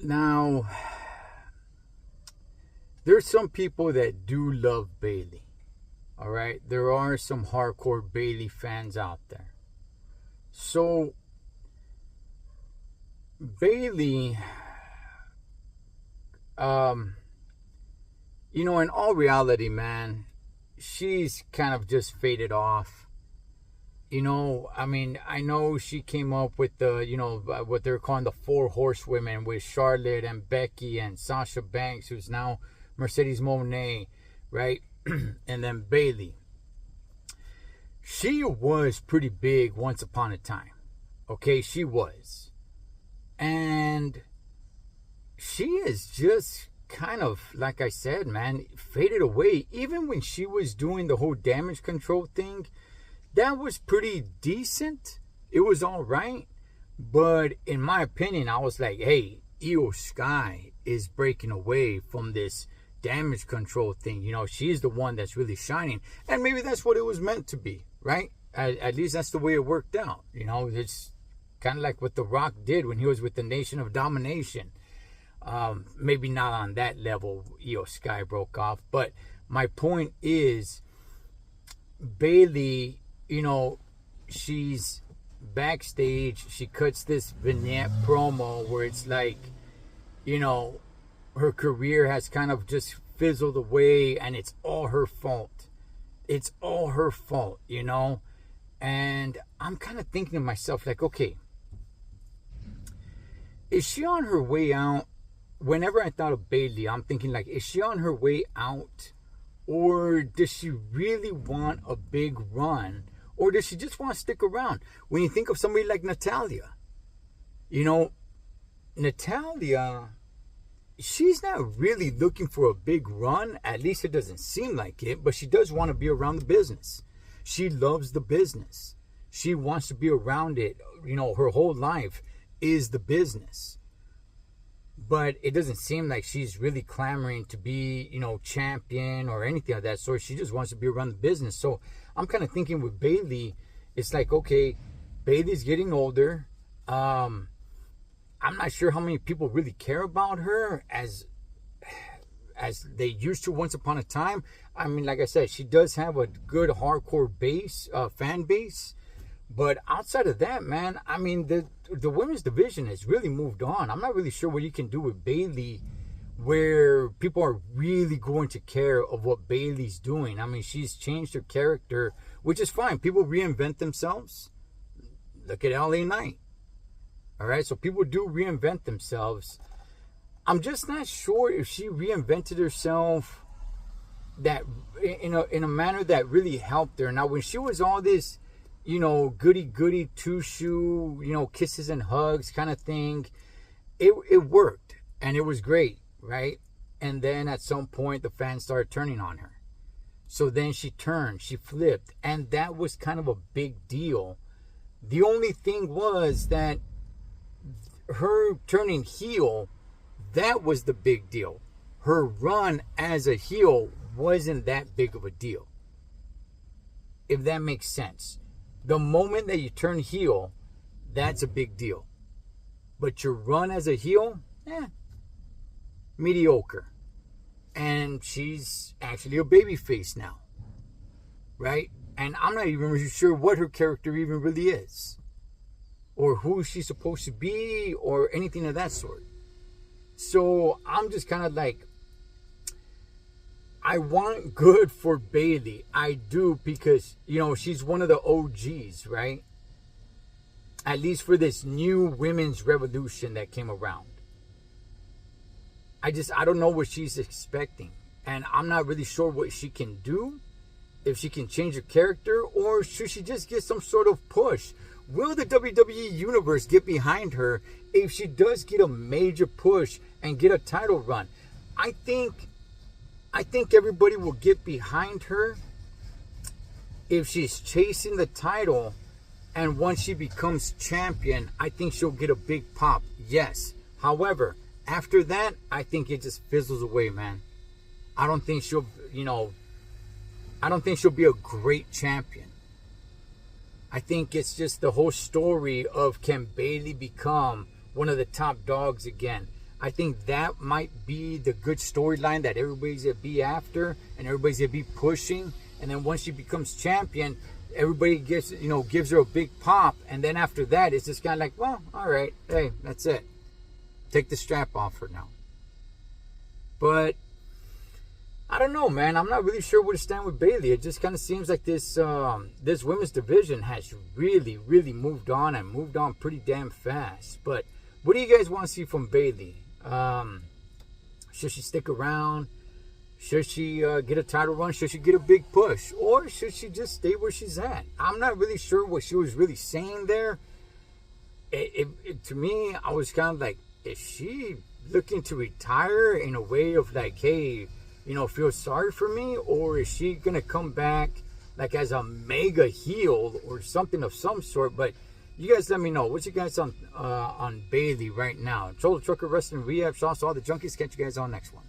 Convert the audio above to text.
Now, there's some people that do love Bayley. All right, there are some hardcore Bayley fans out there. So Bayley, in all reality, man, she's kind of just faded off. I know she came up with what they're calling the four horsewomen with Charlotte and Becky and Sasha Banks, who's now Mercedes Moné, right? And then Bayley. She was pretty big once upon a time. Okay, she was. And she is just kind of, like I said, man, faded away. Even when she was doing the whole damage control thing, that was pretty decent. It was all right. But in my opinion, I was like, hey, Io Sky is breaking away from this damage control thing. She's the one that's really shining. And maybe that's what it was meant to be, right? At least that's the way it worked out. It's kind of like what The Rock did when he was with the Nation of Domination. Maybe not on that level, Io Sky broke off. But my point is, Bayley, she's backstage. She cuts this vignette promo where it's like, her career has kind of just fizzled away and it's all her fault. It's all her fault, And I'm kind of thinking to myself, like, okay, is she on her way out? Whenever I thought of Bayley, I'm thinking, like, is she on her way out? Or does she really want a big run? Or does she just want to stick around? When you think of somebody like Natalya, Natalya, she's not really looking for a big run. At least it doesn't seem like it. But she does want to be around the business. She loves the business. She wants to be around it. Her whole life is the business. But it doesn't seem like she's really clamoring to be, champion or anything of that sort. She just wants to be around the business. So I'm kind of thinking with Bayley, it's like, okay, Bayley's getting older. I'm not sure how many people really care about her as they used to once upon a time. I mean, like I said, she does have a good hardcore fan base. But outside of that, man, I mean, the women's division has really moved on. I'm not really sure what you can do with Bayley where people are really going to care of what Bayley's doing. I mean, she's changed her character, which is fine. People reinvent themselves. Look at LA Knight. All right, so people do reinvent themselves. I'm just not sure if she reinvented herself that in a manner that really helped her. Now, when she was all this, goody two-shoe, kisses and hugs kind of thing, it worked and it was great, right? And then at some point the fans started turning on her. So then she turned, she flipped, and that was kind of a big deal. The only thing was that her turning heel, that was the big deal. Her run as a heel wasn't that big of a deal, if that makes sense. The moment that you turn heel, that's a big deal. But your run as a heel, mediocre. And she's actually a babyface now, right? And I'm not even really sure what her character even really is, or who she's supposed to be, or anything of that sort. So I'm just kind of like, I want good for Bayley. I do, because, she's one of the OGs, right? At least for this new women's revolution that came around. I don't know what she's expecting. And I'm not really sure what she can do. If she can change her character, or should she just get some sort of push? Will the WWE Universe get behind her if she does get a major push and get a title run? I think everybody will get behind her if she's chasing the title, and once she becomes champion, I think she'll get a big pop. Yes. However, after that, I think it just fizzles away, man. I don't think she'll be a great champion. I think it's just the whole story of, can Bayley become one of the top dogs again? I think that might be the good storyline that everybody's gonna be after and everybody's gonna be pushing. And then once she becomes champion, everybody gives her a big pop. And then after that, it's just kind of like, well, all right, hey, that's it. Take the strap off her now. But I don't know, man. I'm not really sure where to stand with Bayley. It just kind of seems like this women's division has really, really moved on and moved on pretty damn fast. But what do you guys want to see from Bayley? Should she stick around? Should she get a title run? Should she get a big push? Or should she just stay where she's at? I'm not really sure what she was really saying there. To me, I was kind of like, is she looking to retire in a way of like, hey, feel sorry for me? Or is she going to come back like as a mega heel or something of some sort? But you guys let me know. What's you guys on Bayley right now? Troll the Trucker Wrestling Rehab. Also, all the junkies. Catch you guys on next one.